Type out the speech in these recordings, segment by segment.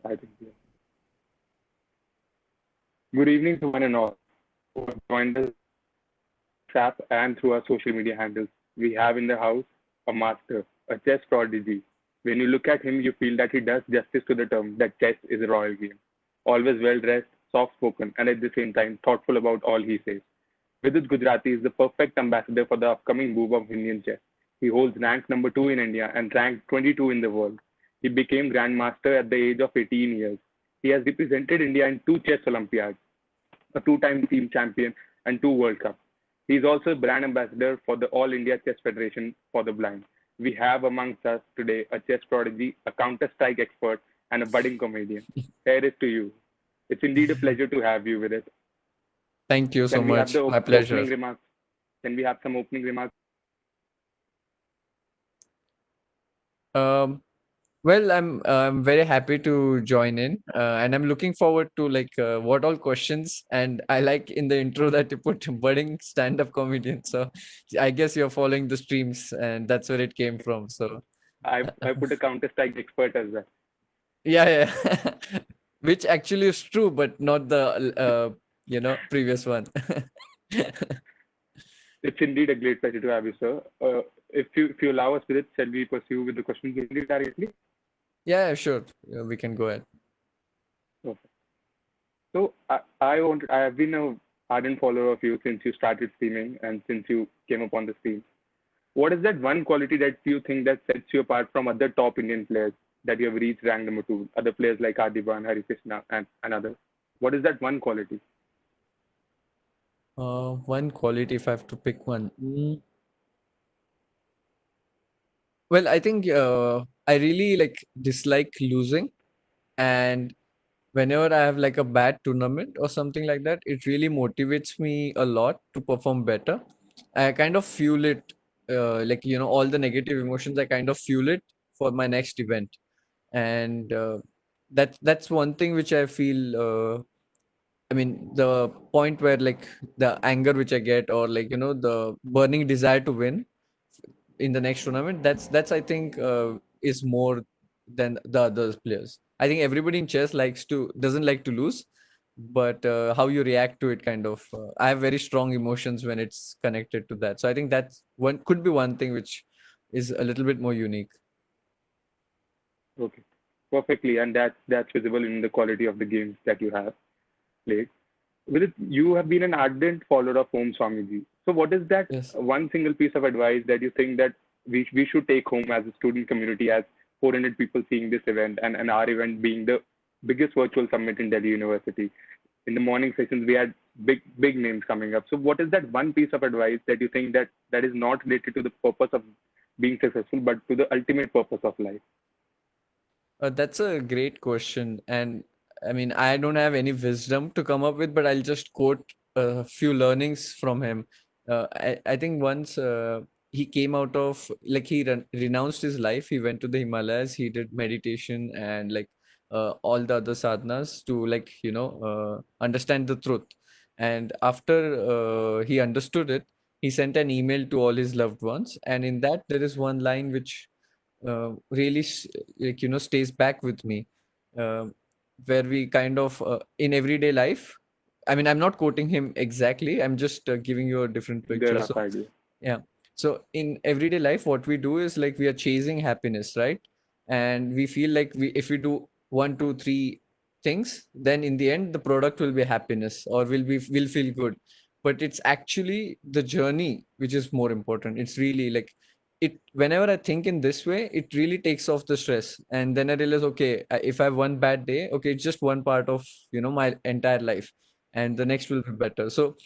I think, yeah. Good evening to one and all who have joined us app and through our social media handles. We have in the house a master, a chess prodigy. When you look at him, you feel that he does justice to the term that chess is a royal game. Always well dressed, soft spoken, and at the same time thoughtful about all he says. Vidit Gujrathi is the perfect ambassador for the upcoming boom of Indian chess. He holds rank number 2 in India and rank 22 in the world. He became Grandmaster at the age of 18 years. He has represented India in two chess Olympiads, a two-time team champion, and two World Cups. He is also a brand ambassador for the All India Chess Federation for the Blind. We have amongst us today a chess prodigy, a counter-strike expert, and a budding comedian. Here is to you. It's indeed a pleasure to have you with it. Thank you so Can we have much. the My pleasure. opening remarks? Can we have some opening remarks? Um, well, I'm very happy to join in, and I'm looking forward to like what all questions. And I like in the intro that you put budding stand-up comedian. So I guess you're following the streams, and that's where it came from. So I put a counter-strike expert as well. yeah, yeah, which actually is true, but not the previous one. It's indeed a great pleasure to have you, sir. If you allow us with it, shall we pursue with the questions indeed directly? Yeah, sure. We can go ahead. Perfect. So I have been a ardent follower of you since you started streaming and since you came up on the scene. What is that one quality that you think that sets you apart from other top Indian players that you have reached rank number 2? Other players like Adiban, Hari Krishna, and others. What is that one quality? One quality, if I have to pick one. Well, I think I really like dislike losing, and whenever I have like a bad tournament or something like that, it really motivates me a lot to perform better. I kind of fuel it, like all the negative emotions. I kind of fuel it for my next event, and that's one thing which I feel. I mean, the point where like the anger which I get, or like the burning desire to win in the next tournament, that's I think is more than the other players. I think everybody in chess doesn't like to lose, but how you react to it kind of I have very strong emotions when it's connected to that. So I think that's one could be one thing which is a little bit more unique. Okay, perfectly, and that's visible in the quality of the games that you have played. Vidit, you have been an ardent follower of Om Swamiji. So, what is that Yes. one single piece of advice that you think that we should take home as a student community, as 400 people seeing this event, and our event being the biggest virtual summit in Delhi University? In the morning sessions, we had big names coming up. So, what is that one piece of advice that you think that is not related to the purpose of being successful, but to the ultimate purpose of life? That's a great question. And I mean, I don't have any wisdom to come up with, but I'll just quote a few learnings from him. I think once he came out of, like, he renounced his life, he went to the Himalayas, he did meditation and like all the other sadhanas to, like, understand the truth. And after he understood it, he sent an email to all his loved ones. And in that, there is one line which really like stays back with me, uh, where we kind of in everyday life, I mean, I'm not quoting him exactly, I'm just giving you a different The picture. rough So idea. yeah, so in everyday life what we do is like we are chasing happiness, right? And we feel like if we do one two three things, then in the end the product will be happiness, or will feel good. But it's actually the journey which is more important. It's really like it whenever I think in this way, it really takes off the stress. And then I realize, okay, if I have one bad day, okay, it's just one part of my entire life, and the next will be better. So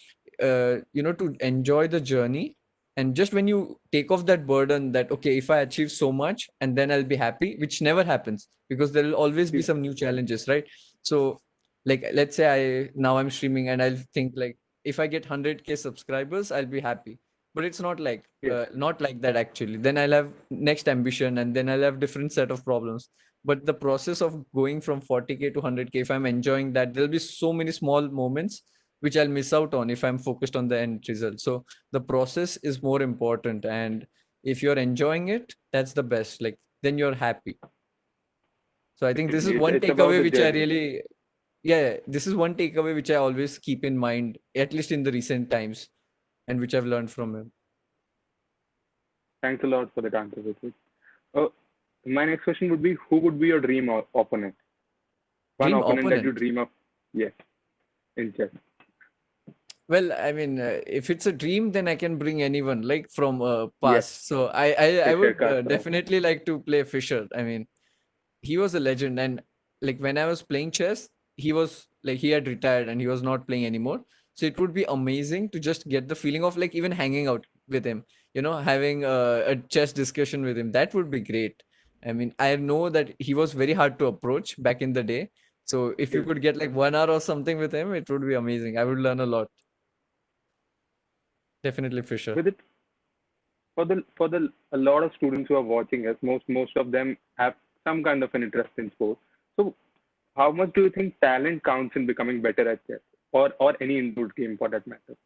to enjoy the journey, and just when you take off that burden that, okay, if I achieve so much and then I'll be happy, which never happens, because there will always be Yeah. some new challenges, right? So like, let's say I'm streaming and I'll think like, if I get 100K subscribers, I'll be happy. But it's Yes. not like that actually. Then I'll have next ambition, and then I'll have different set of problems. But the process of going from 40K to 100K, if I'm enjoying that, there'll be so many small moments which I'll miss out on if I'm focused on the end result. So the process is more important, and if you're enjoying it, that's the best. Like then you're happy. So I think this is Definitely. one It's about takeaway the which I journey. really, yeah, this is one takeaway which I always keep in mind, at least in the recent times, and which I've learned from him. Thanks a lot for that answer, Vidit. Uh, my next question would be, who would be your dream opponent? One Dream opponent that you opponent. dream of, yes, in chess. Well, I mean, if it's a dream, then I can bring anyone, like from Yes, past. So I Fischer would Kasparov. definitely like to play Fisher. I mean, he was a legend, and like when I was playing chess, he was like he had retired and he was not playing anymore. So it would be amazing to just get the feeling of like even hanging out with him, having a chess discussion with him. That would be great. I mean, I know that he was very hard to approach back in the day. So if you Yes. could get like 1 hour or something with him, it would be amazing. I would learn a lot. Definitely Fisher. With it, for the a lot of students who are watching us, most of them have some kind of an interest in sport. So, how much do you think talent counts in becoming better at chess, or any indoor game for that matter?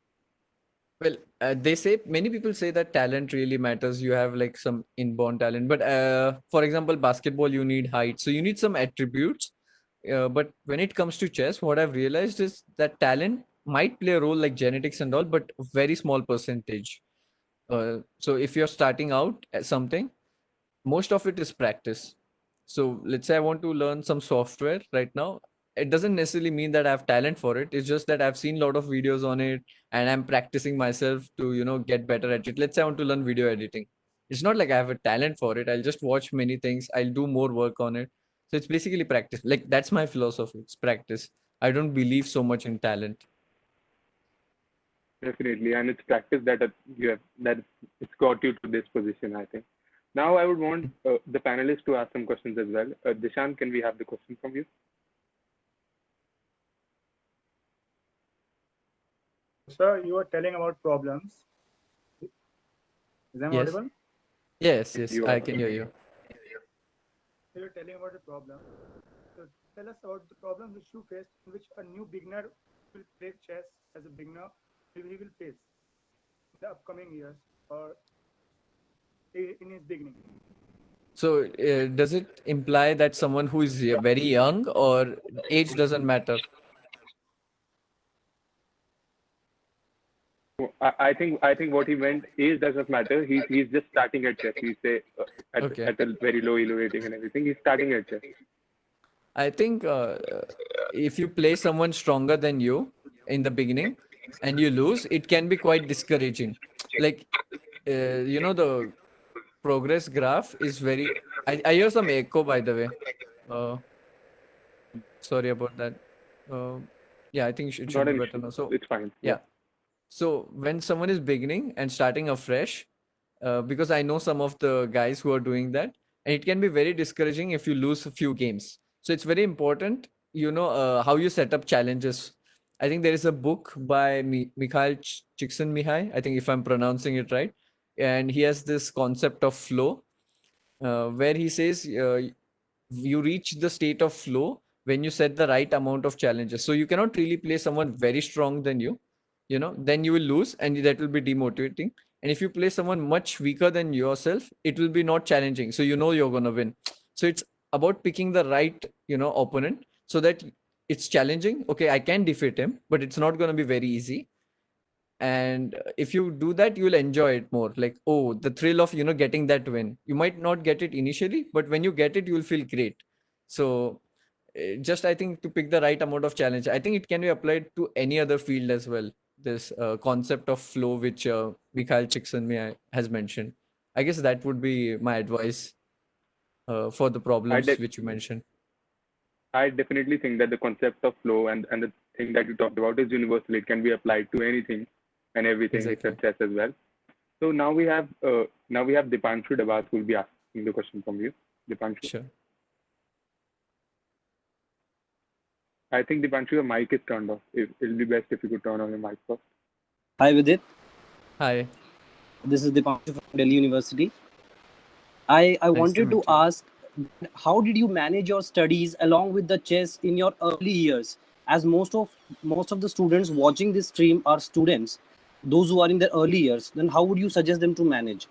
Well, they say many people say that talent really matters. You have like some inborn talent, but for example, basketball, you need height, so you need some attributes. But when it comes to chess, what I've realized is that talent might play a role like genetics and all, but a very small percentage. So if you're starting out at something, most of it is practice. So let's say I want to learn some software right now. It doesn't necessarily mean that I have talent for it. It's just that I've seen a lot of videos on it and I'm practicing myself to, get better at it. Let's say I want to learn video editing. It's not like I have a talent for it. I'll just watch many things. I'll do more work on it. So it's basically practice. Like that's my philosophy. It's practice. I don't believe so much in talent. Definitely, and it's practice you have that it's got you to this position, I think. Now, I would want the panelists to ask some questions as well. Dishan, can we have the question from you? Sir, you were telling about problems. Is that Yes. audible? Yes, Yes, yes, you I are. can hear you. You were telling about the problem. So tell us about the problem which you faced, in which a new beginner will play chess as a beginner, he will face in the upcoming years or in his beginning. So, does it imply that someone who is very young or age doesn't matter? I think what he meant is doesn't matter. He's just starting at chess. He's say Okay. at a very low elo rating and everything. He's starting at chess. I think if you play someone stronger than you in the beginning and you lose, it can be quite discouraging. Like, the progress graph is very. I hear some echo, by the way. Uh, Sorry about that. Uh, yeah, I think it should Not be an better issue. now. So, It's fine. Yeah. yeah. So when someone is beginning and starting afresh, because I know some of the guys who are doing that, and it can be very discouraging if you lose a few games. So it's very important, how you set up challenges. I think there is a book by Mikhail Csikszentmihalyi, I think if I'm pronouncing it right, and he has this concept of flow, where he says you reach the state of flow when you set the right amount of challenges. So you cannot really play someone very strong than you, then you will lose and that will be demotivating. And if you play someone much weaker than yourself, it will be not challenging. So you're going to win. So it's about picking the right, opponent so that it's challenging. Okay, I can defeat him, but it's not going to be very easy. And if you do that, you will enjoy it more, like, oh, the thrill of getting that win. You might not get it initially, but when you get it, you will feel great. So just I think to pick the right amount of challenge, I think it can be applied to any other field as well, this concept of flow which Mikhail Csikszentmihalyi has mentioned. I guess that would be my advice for the I problems de- which you mentioned. I definitely think that the concept of flow and the thing that you talked about is universal. It can be applied to anything and everything Exactly. except chess as well. So now we have Dipanshu Dabas who will be asking the question from you. Dipanshu, Sure. I think Dipanshu, your mic is turned off. It'll be best if you could turn on your mic first. Hi Vidit, Hi. this is Dipanshu from Delhi University. I Nice to wanted to meet you. ask, how did you manage your studies along with the chess in your early years? As most of the students watching this stream are students, those who are in their early years, then how would you suggest them to manage?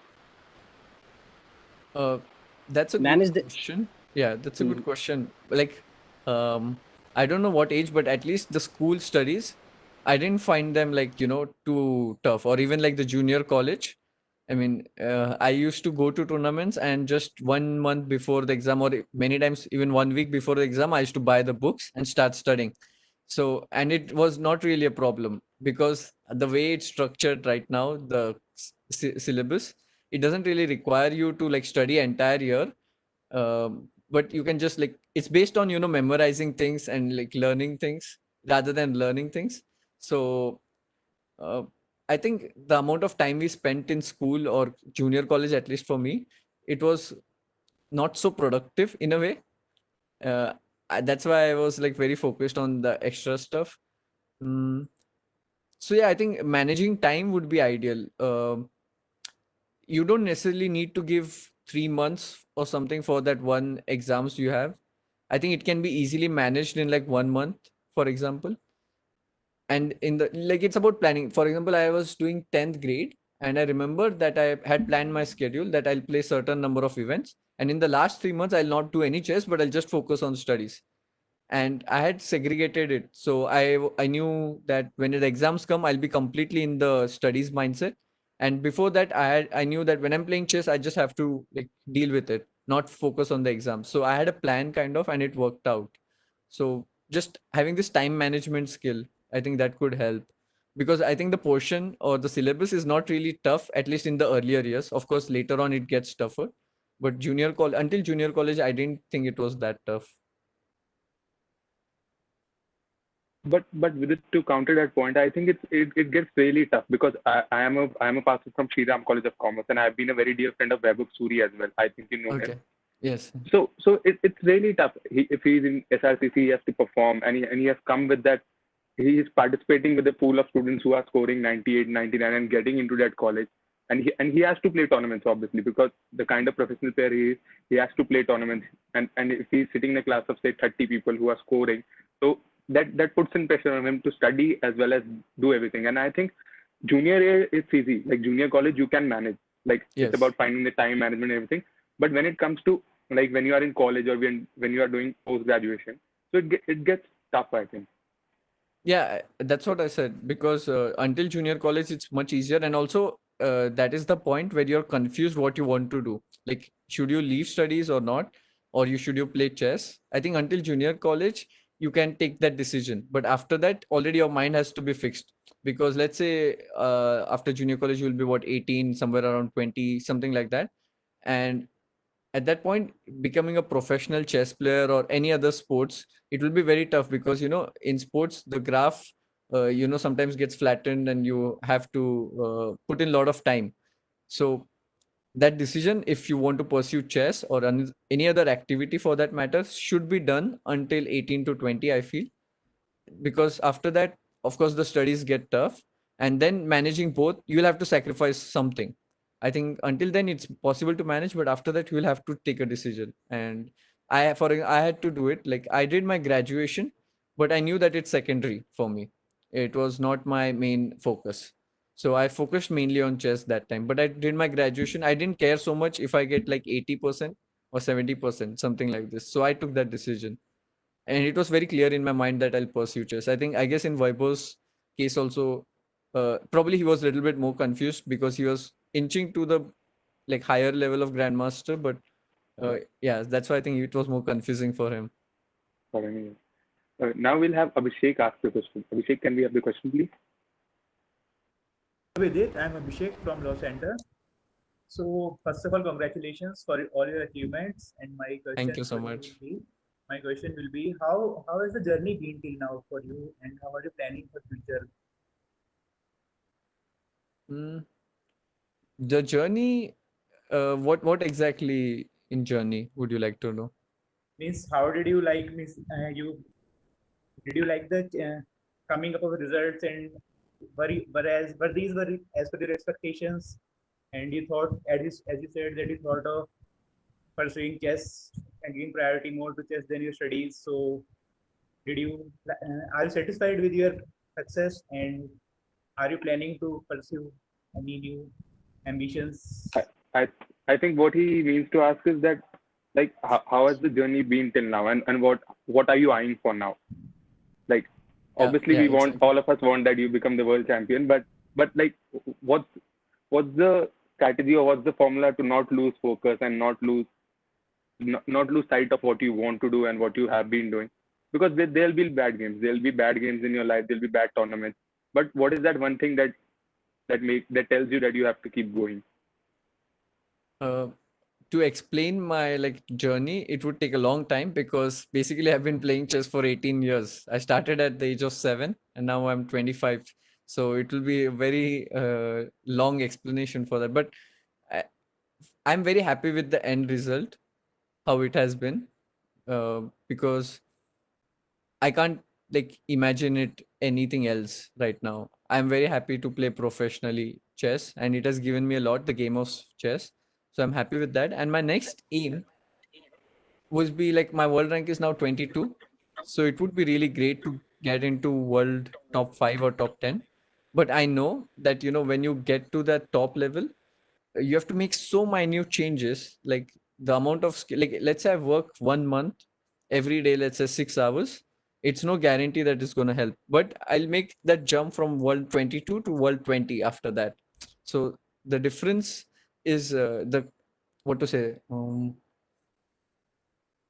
uh, That's a good manage the question. Yeah, that's a good Mhm. question. Like, I don't know what age, but at least the school studies, I didn't find them like, too tough, or even like the junior college. I mean, I used to go to tournaments, and just 1 month before the exam, or many times even 1 week before the exam, I used to buy the books and start studying. So, and it was not really a problem because the way it's structured right now, the syllabus, it doesn't really require you to like study entire year. But you can just like, it's based on memorizing things and like learning things rather than learning things. So uh, I think the amount of time we spent in school or junior college, at least for me, it was not so productive in a way. uh, that's why I was like very focused on the extra stuff. Mm, so yeah, I think managing time would be ideal. You don't necessarily need to give 3 months or something for that one exams you have. I think it can be easily managed in like 1 month, for example. And in the like, it's about planning. For example, I was doing 10th grade, and I remember that I had planned my schedule that I'll play certain number of events, and in the last 3 months I'll not do any chess, but I'll just focus on studies. And I had segregated it, so I knew that when the exams come, I'll be completely in the studies mindset. And before that, I knew that when I'm playing chess, I just have to like deal with it, not focus on the exam. So I had a plan kind of, and it worked out. So just having this time management skill, I think that could help, because I think the portion or the syllabus is not really tough, at least in the earlier years. Of course, later on it gets tougher, but until junior college, I didn't think it was that tough. But with it, to counter that point, I think it gets really tough because I am a passer from Shriram College of Commerce, and I've been a very dear friend of Vaibhav Suri as well. I think you know him. Okay. Yes. So it's really tough. If he's in SRCC, he has to perform, and he has come with that. He is participating with a pool of students who are scoring 98, 99, and getting into that college. And he has to play tournaments, obviously, because the kind of professional player he is, he has to play tournaments. And if he's sitting in a class of say 30 people who are scoring, so that puts in pressure on him to study as well as do everything. And I think junior year it's easy. Like junior college, you can manage. Like it's Yes. about finding the time management and everything. But when it comes to like when you are in college or when you are doing post graduation, so it gets tough, I think. Yeah, that's what I said. Because until junior college, it's much easier, and also that is the point where you're confused what you want to do. Like, should you leave studies or not, or you play chess? I think until junior college, you can take that decision, but after that, already your mind has to be fixed. Because let's say after junior college, you'll be what, 18, somewhere around 20, something like that, and at that point, becoming a professional chess player or any other sports, it will be very tough, because in sports the graph sometimes gets flattened, and you have to put in a lot of time. So that decision, if you want to pursue chess or any other activity for that matter, should be done until 18 to 20, I feel. Because after that, of course, the studies get tough, and then managing both, you'll have to sacrifice something. I think until then it's possible to manage, but after that you'll have to take a decision. And I had to do it. Like, I did my graduation, but I knew that it's secondary for me. It was not my main focus. So I focused mainly on chess that time, but I did my graduation. I didn't care so much if I get like 80% or 70%, something like this. So I took that decision, and it was very clear in my mind that I'll pursue chess. I guess in Vaibhav's case also, probably he was a little bit more confused because he was inching to the like higher level of Grandmaster, but yeah, that's why I think it was more confusing for him. Sorry. Now we'll have Abhishek ask the question. Abhishek, can we have the question, please? Vidit, I'm Abhishek from Los Angeles. So, first of all, congratulations for all your achievements. And Thank you so much. my question will be, how has the journey been till now for you, and how are you planning for future? Mm, the journey, what exactly in journey would you like to know? Means, how did you like? Means, did you like the coming up with results, and were these were as per your expectations, and you thought, as you said, that you thought of pursuing chess and giving priority more to chess than your studies. So, did you are you satisfied with your success, and are you planning to pursue any new ambitions? I, I I think what he means to ask is that like how has the journey been till now, and what are you eyeing for now? Like Yeah, obviously yeah, we want, exactly. all of us want that you become the world champion, but like what's the strategy, or what's the formula to not lose focus and not lose sight of what you want to do and what you have been doing? Because there'll be bad games, there'll be bad games in your life, there'll be bad tournaments, but what is that one thing that tells you that you have to keep going? Uh, to explain my like journey, it would take a long time because basically I've been playing chess for 18 years. I started at the age of 7 and now I'm 25. So it will be a very long explanation for that. But I, I'm very happy with the end result, how it has been, because I can't like imagine it anything else right now. I'm very happy to play professionally chess, and it has given me a lot, the game of chess. So I'm happy with that. And my next aim would be like my world rank is now 22. So it would be really great to get into world top 5 or top 10. But I know that, when you get to that top level, you have to make so minute changes, like the amount of skill. Like let's say I work 1 month every day, let's say 6 hours. It's no guarantee that it's going to help, but I'll make that jump from world 22 to world 20 after that. So the difference is the what to say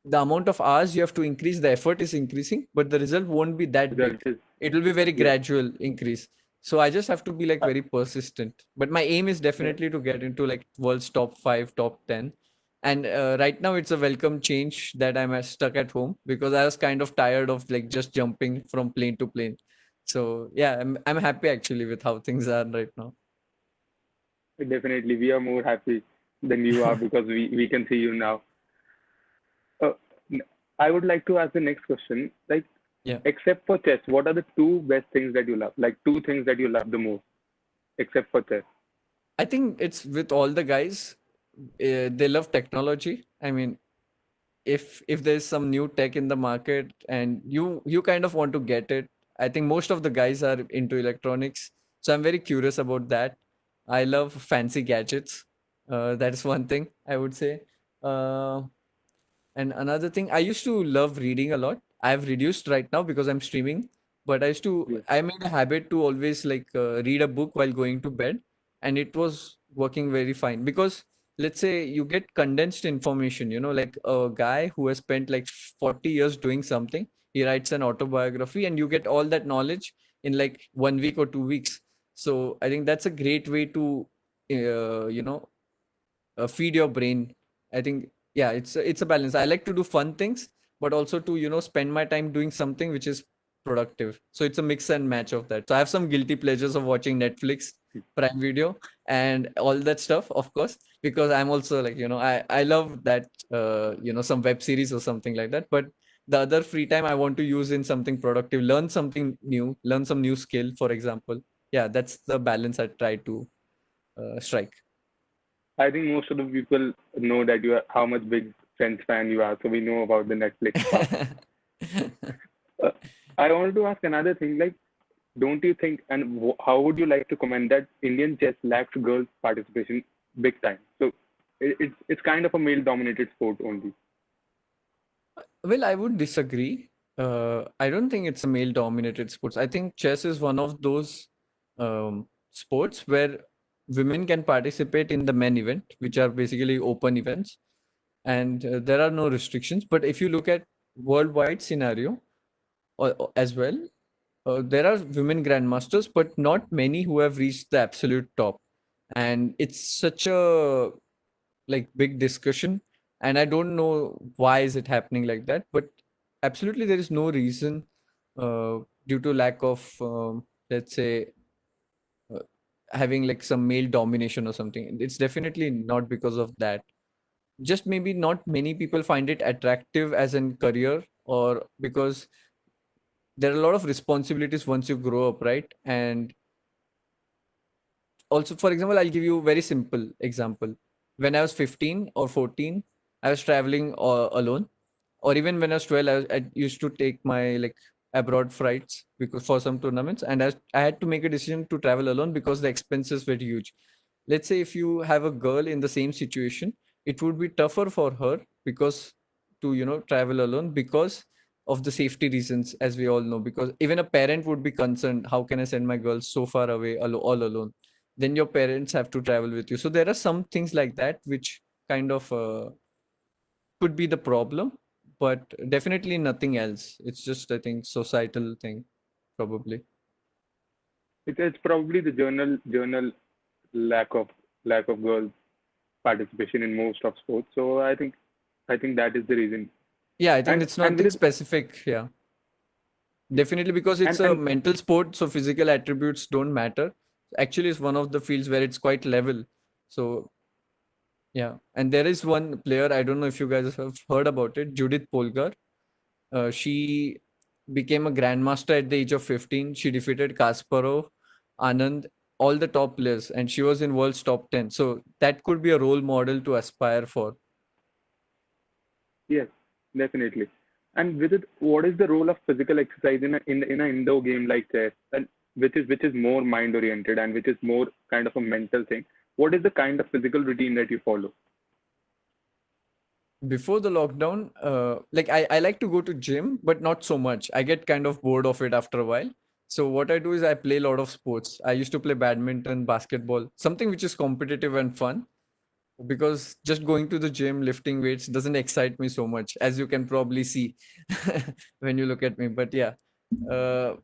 the amount of hours you have to increase, the effort is increasing, but the result won't be that Result big. is, It will be very yeah, gradual increase. So I just have to be like uh, very persistent. But my aim is yeah, definitely to get into like world's top 5, top 10. And right now it's a welcome change that I'm stuck at home because I was kind of tired of like just jumping from plane to plane. So yeah, I'm happy actually with how things are right now. definitely we are more happy than you are because we can see you now. uh, I would like to ask the next question, like, Yeah. except for chess, what are the two best things that you love, like two things that you love the most except for chess? I think it's with all the guys. They love technology. I mean, if there's some new tech in the market and you kind of want to get it, I think most of the guys are into electronics, so I'm very curious about that. I love fancy gadgets. That is one thing I would say. uh, and another thing, I used to love reading a lot. I've reduced right now because I'm streaming, but Yes. I made a habit to always like read a book while going to bed, and it was working very fine because let's say you get condensed information, like a guy who has spent like 40 years doing something, he writes an autobiography and you get all that knowledge in like 1 week or 2 weeks. So I think that's a great way to, uh, you know, feed your brain. I think yeah, it's a balance. I like to do fun things, but also to spend my time doing something which is productive. So it's a mix and match of that. So I have some guilty pleasures of watching Netflix, Prime Video, and all that stuff, of course, because I'm also like I love that some web series or something like that. But the other free time I want to use in something productive, learn something new, learn some new skill, for example. Yeah, that's the balance I try to strike. I think most of the people know that you are how much big Friends fan you are, so we know about the Netflix part. uh, I wanted to ask another thing, like, don't you think, and how would you like to comment that Indian chess lacks girls participation big time? So it's kind of a male dominated sport only. Well, I would disagree. I don't think it's a male-dominated sports. I think chess is one of those sports where women can participate in the men event, which are basically open events, and there are no restrictions. But if you look at worldwide scenario as well, there are women grandmasters, but not many who have reached the absolute top. And it's such a like big discussion, and I don't know why is it happening like that, but absolutely there is no reason due to lack of let's say uh, having like some male domination or something. It's definitely not because of that. Just maybe not many people find it attractive as a career, or because there are a lot of responsibilities once you grow up, right? And also, for example, I'll give you a very simple example. When I was 15 or 14, I was traveling alone, or even when I was 12, I used to take my like abroad flights because for some tournaments, and I had to make a decision to travel alone because the expenses were huge. Let's say if you have a girl in the same situation, it would be tougher for her because to travel alone because of the safety reasons, as we all know, because even a parent would be concerned, how can I send my girl so far away all alone? Then your parents have to travel with you. So there are some things like that which kind of could be the problem, but definitely nothing else. It's just, I think, societal thing, probably. It's probably the journal lack of girls participation in most of sports. So I think that is the reason. Yeah, I think And it's and nothing with it, specific. Yeah, definitely because it's a and mental sport, so physical attributes don't matter. Actually, it's one of the fields where it's quite level. So yeah, and there is one player, I don't know if you guys have heard about it, Judith Polgar. She became a grandmaster at the age of 15. She defeated Kasparov, Anand, all the top players, and she was in world's top 10. So that could be a role model to aspire for. yes, definitely. And with it, what is the role of physical exercise in an indoor game like chess, and which is more mind oriented and which is more kind of a mental thing? What is the kind of physical routine that you follow? Before the lockdown, like I like to go to gym, but not so much. I get kind of bored of it after a while. So what I do is I play a lot of sports. I used to play badminton, basketball, something which is competitive and fun, because just going to the gym, lifting weights doesn't excite me so much, as you can probably see when you look at me. But yeah, uh,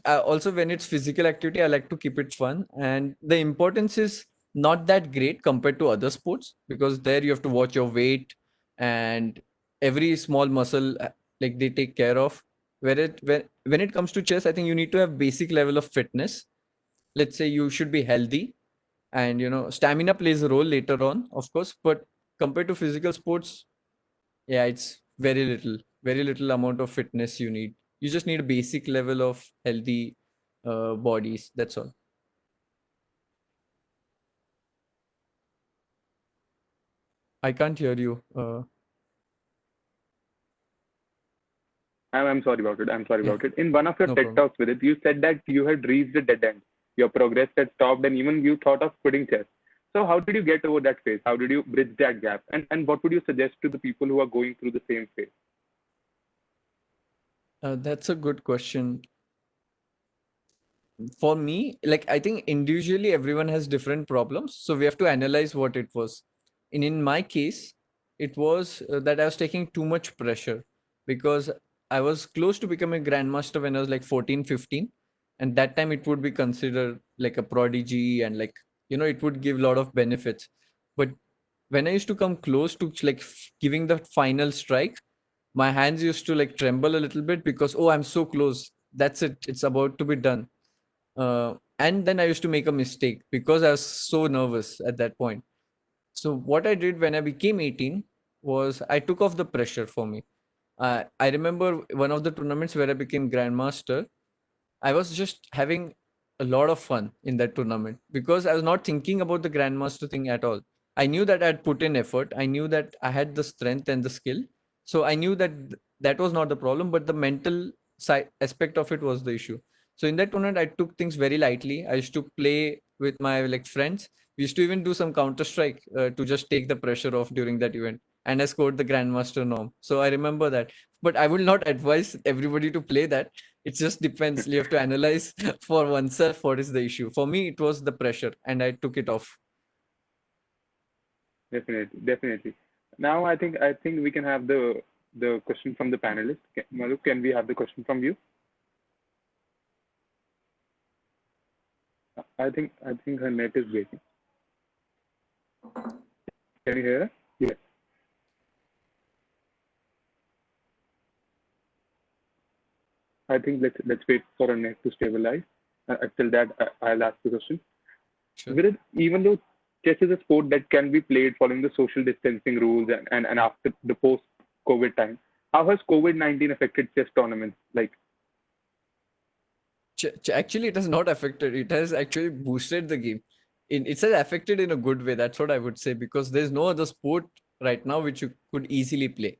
also when it's physical activity, I like to keep it fun, and the importance is not that great compared to other sports, because there you have to watch your weight and every small muscle, like they take care of. When it comes to chess, I think you need to have basic level of fitness. Let's say you should be healthy, and stamina plays a role later on, of course, but compared to physical sports, yeah, it's very little amount of fitness you need. You just need a basic level of healthy bodies, that's all. I can't hear you. I'm sorry about it. I'm sorry Yeah, about it. In one of your no TED problem. talks with it, you said that you had reached a dead end. Your progress had stopped, and even you thought of quitting chess. So, how did you get over that phase? How did you bridge that gap? And what would you suggest to the people who are going through the same phase? That's a good question. For me, like, I think individually everyone has different problems, so we have to analyze what it was. In my case, it was that I was taking too much pressure, because I was close to becoming a grandmaster when I was like 14, 15, and that time it would be considered like a prodigy, and like it would give a lot of benefits. But when I used to come close to like giving the final strike, my hands used to like tremble a little bit, because, oh, I'm so close, that's it, it's about to be done. And then I used to make a mistake because I was so nervous at that point. So what I did when I became 18 was I took off the pressure for me. I remember one of the tournaments where I became grandmaster. I was just having a lot of fun in that tournament because I was not thinking about the grandmaster thing at all. I knew that I had put in effort. I knew that I had the strength and the skill. So I knew that that was not the problem, but the mental side aspect of it was the issue. So in that tournament, I took things very lightly. I used to play with my like friends. We used to even do some Counter Strike to just take the pressure off during that event. And I scored the grandmaster norm. So I remember that. But I will not advise everybody to play that. It just depends. You have to analyze for oneself what is the issue. For me, it was the pressure, and I took it off. Definitely, definitely. Now, I think we can have the question from the panelists. Maluk, can we have the question from you? I think her net is breaking. Can you hear her? Yes. I think let's wait for her net to stabilize. Until that, I'll ask the question. Sure. With it, even though chess is a sport that can be played following the social distancing rules and after the post-COVID time, how has COVID-19 affected chess tournaments? Like, Actually, it has not affected. It has actually boosted the game. It's affected in a good way. That's what I would say, because there's no other sport right now which you could easily play.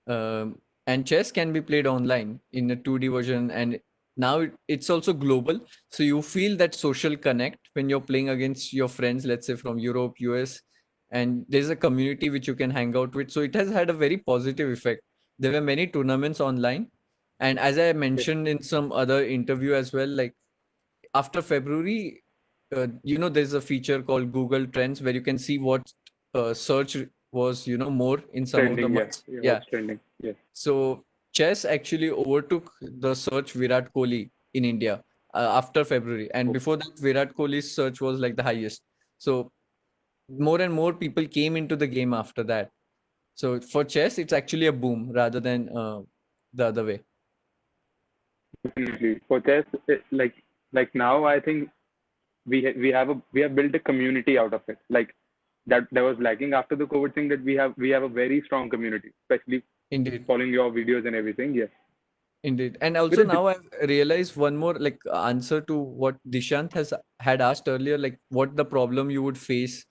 And chess can be played online in a 2D version, and now it's also global. So you feel that social connect when you're playing against your friends, let's say from Europe, US. and there's a community which you can hang out with. So it has had a very positive effect. There were many tournaments online, and as I Yes. mentioned in some other interview as well, like after February, there's a feature called Google Trends where you can see what search was, more in some of the Trending, yeah. months. Yeah, Yeah. what's trending? Yes. So chess actually overtook the search Virat Kohli in India after February, and Oh, before that, Virat Kohli's search was like the highest. So more and more people came into the game after that. So for chess, it's actually a boom rather than the other way. definitely. For chess, like now, I think we have built a community out of it. Like that was lacking after the COVID thing, that we have a very strong community, especially Indeed. following your videos and everything. Yes. Indeed. And also Vidit, now I've realized one more like answer to what Dishant has had asked earlier, like what the problem you would face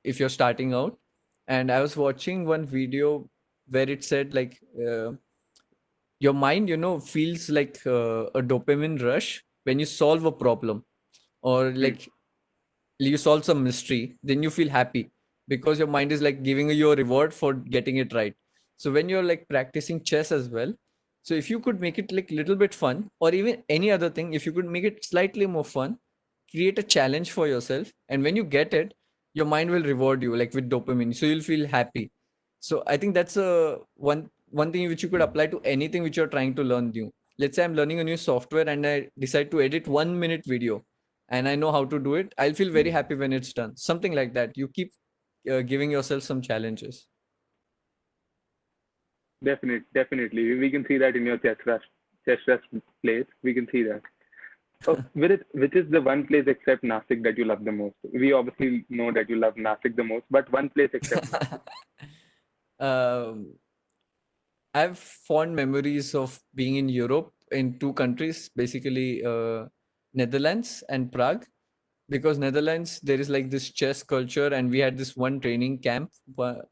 if you're starting out. And I was watching one video where it said like your mind, feels like a dopamine rush when you solve a problem, or hmm, like you solve some mystery, then you feel happy because your mind is like giving you a reward for getting it right. So when you're like practicing chess as well, so if you could make it like little bit fun, or even any other thing, if you could make it slightly more fun, create a challenge for yourself, and when you get it, your mind will reward you like with dopamine, so you'll feel happy. So I think that's a one thing which you could apply to anything which you're trying to learn new. Let's say I'm learning a new software and I decide to edit 1 minute video, and I know how to do it, I'll feel very happy when it's done. Something like that. You keep giving yourself some challenges. definitely. We can see that in your chess rush place. We can see that. Oh, which is the one place except Nasik that you love the most? We obviously know that you love Nasik the most, but one place except Nasik. um, I have fond memories of being in Europe in two countries, basically Netherlands and Prague. Because Netherlands, there is like this chess culture, and we had this one training camp,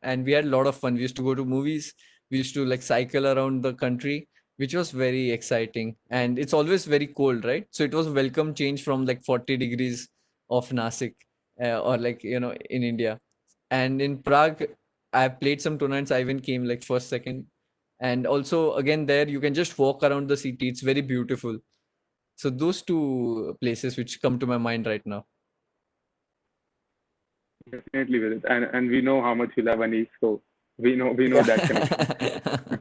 and we had a lot of fun. We used to go to movies, we used to like cycle around the country, which was very exciting. And it's always very cold, right? So it was a welcome change from like 40 degrees of Nasik, or like, in India. And in Prague, I played some tournaments. I even came like first, second. And also, again, there you can just walk around the city. It's very beautiful. So those two places which come to my mind right now. Definitely with it. And we know how much you love Anish, so we know that connection. Yeah.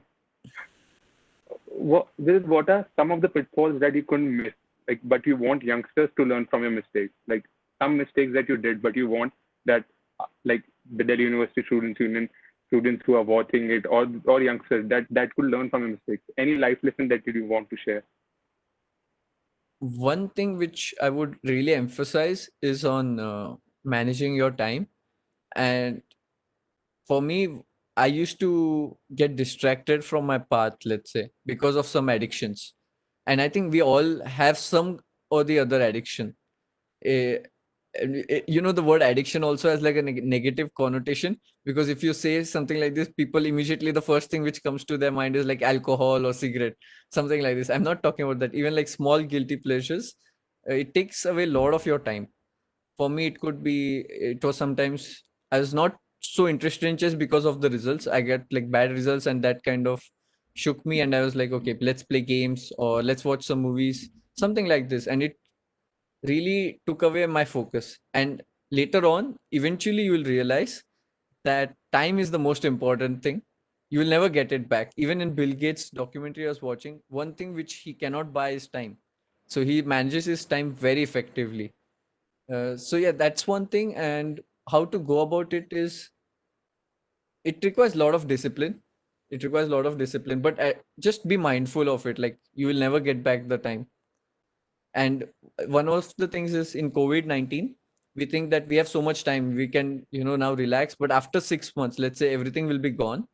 What are some of the pitfalls that you couldn't miss? Like, but you want youngsters to learn from your mistakes. Like some mistakes that you did, but you want that, like the Delhi University Students Union students who are watching it, or youngsters that could learn from your mistakes. Any life lesson that you want to share? One thing which I would really emphasize is on managing your time. And for me, I used to get distracted from my path, let's say, because of some addictions. And I think we all have some or the other addiction. Eh, the word addiction also has like a negative connotation, because if you say something like this, people immediately, the first thing which comes to their mind is like alcohol or cigarette, something like this. I'm not talking about that. Even like small guilty pleasures, it takes away a lot of your time. For me, it was sometimes I was not so interested in chess because of the results. I get like bad results, and that kind of shook me, and I was like, okay, let's play games or let's watch some movies, something like this. And it really took away my focus. And later on, eventually, you will realize that time is the most important thing. You will never get it back. Even in Bill Gates' documentary I was watching, one thing which he cannot buy is time. So he manages his time very effectively. So yeah, that's one thing. And how to go about it is, it requires a lot of discipline. It requires a lot of discipline, but just be mindful of it. Like you will never get back the time. And one of the things is in COVID-19, we think that we have so much time, we can, now relax. But after 6 months, let's say everything will be gone.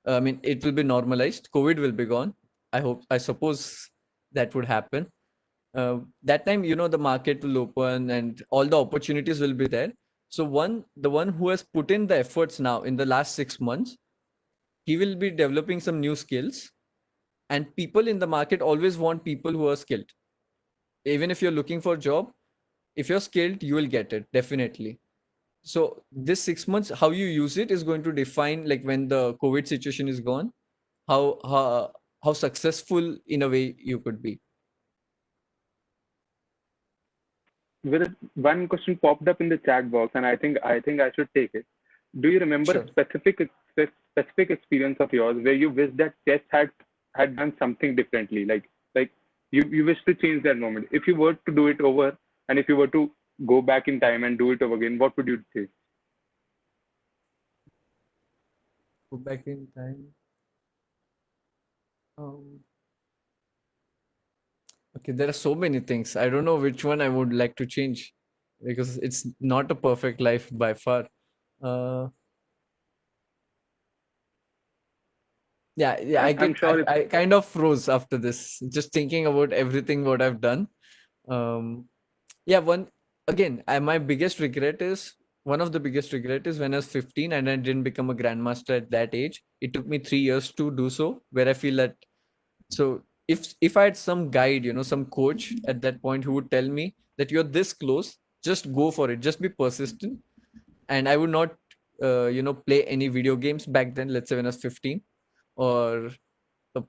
I mean, it will be normalized. COVID will be gone. I suppose that would happen. That time, the market will open and all the opportunities will be there. So the one who has put in the efforts now in the last 6 months, he will be developing some new skills. And people in the market always want people who are skilled. Even if you're looking for a job, if you're skilled, you will get it definitely. So this 6 months, how you use it is going to define, like, when the COVID situation is gone, how successful in a way you could be. With one question popped up in the chat box, and I think I should take it. Do you remember a Sure. specific experience of yours where you wish that chess had done something differently? Like you wish to change that moment. If you were to do it over, and if you were to go back in time and do it over again, what would you say? Go back in time. Um, okay, there are so many things. I don't know which one I would like to change because it's not a perfect life by far. Uh, yeah, I'm sure it's I kind of froze after this, just thinking about everything what I've done. Um, yeah, my biggest regret is one of the biggest regret is when I was 15 and I didn't become a grandmaster at that age. It took me 3 years to do so, where I feel that, so if I had some guide, some coach at that point who would tell me that you're this close, just go for it, just be persistent. And I would not play any video games back then, let's say when I was 15, or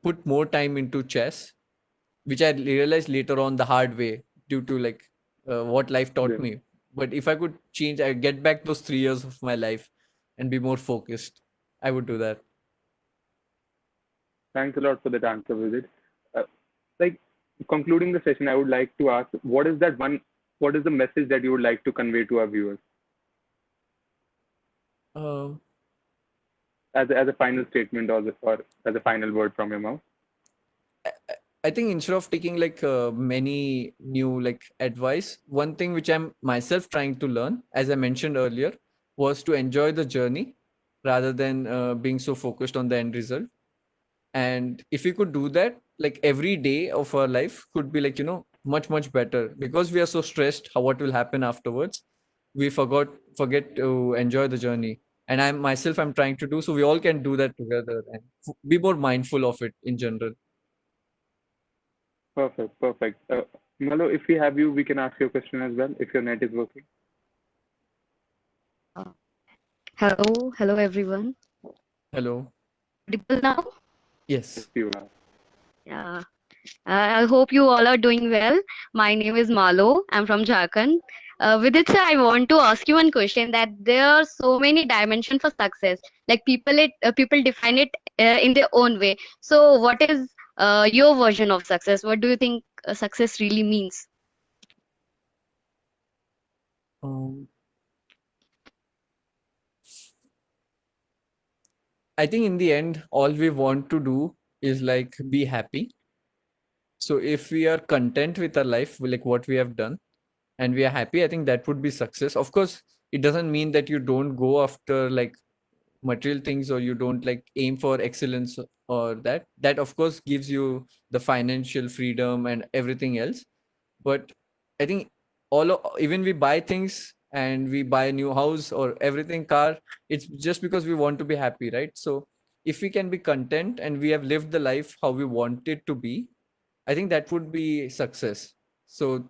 put more time into chess, which I realized later on the hard way due to, like, what life taught good. me. But if I could change, I get back those 3 years of my life and be more focused, I would do that. Thanks a lot for that answer, Vidit. Uh, like concluding the session, I would like to ask, what is the message that you would like to convey to our viewers Um, as a final statement, or as a final word from your mouth? I I think instead of taking, like, many new, like, advice, one thing which I'm myself trying to learn, as I mentioned earlier, was to enjoy the journey rather than being so focused on the end result. And if we could do that, like, every day of our life could be, like, much better, because we are so stressed how what will happen afterwards. We forget to enjoy the journey. And I'm trying to do so, we all can do that together and be more mindful of it in general. Perfect, perfect. Malo, if we have you, we can ask you a question as well if your net is working. Uh, hello everyone. Hello. Audible now? If Yes. you are. Yeah. I hope you all are doing well. My name is Malo. I'm from Jharkhand. Vidit sir, I want to ask you one question that there are so many dimensions for success. Like people define it in their own way. So what is your version of success? What do you think success really means? um, I think in the end all we want to do is, like, be happy. So if we are content with our life, like what we have done, and we are happy, I think that would be success. Of course, it doesn't mean that you don't go after, like, material things, or you don't, like, aim for excellence, or that of course gives you the financial freedom and everything else. But I think even we buy things and we buy a new house or everything, car, it's just because we want to be happy, right? So if we can be content and we have lived the life how we want it to be, I think that would be success. So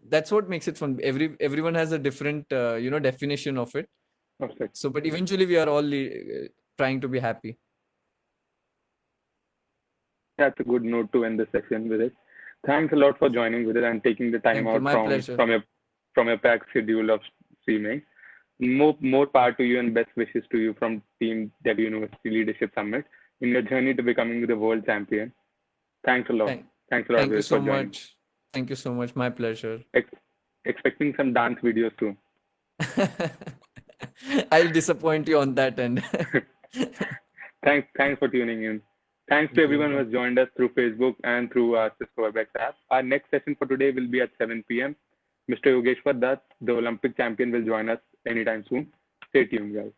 that's what makes it fun. Everyone has a different definition of it. Perfect. So but eventually we are all trying to be happy. That's a good note to end the session with it. Thanks a lot for joining with it and taking the time Thank you. out My pleasure. from your packed schedule of streaming. More power to you and best wishes to you from Team Delhi University Leadership Summit in your journey to becoming the world champion. Thanks a lot. Thank, Thanks a lot, thank you Vidit, for so joining. much. Thank you so much. My pleasure. Ex- Expecting some dance videos too. I'll disappoint you on that end. Thanks for tuning in. Thanks to Thank everyone who you. has joined us through Facebook and through our Cisco WebEx app. Our next session for today will be at 7 p.m. Mr. Yogeshwar Dutt, the Olympic champion, will join us anytime soon. Stay tuned, guys.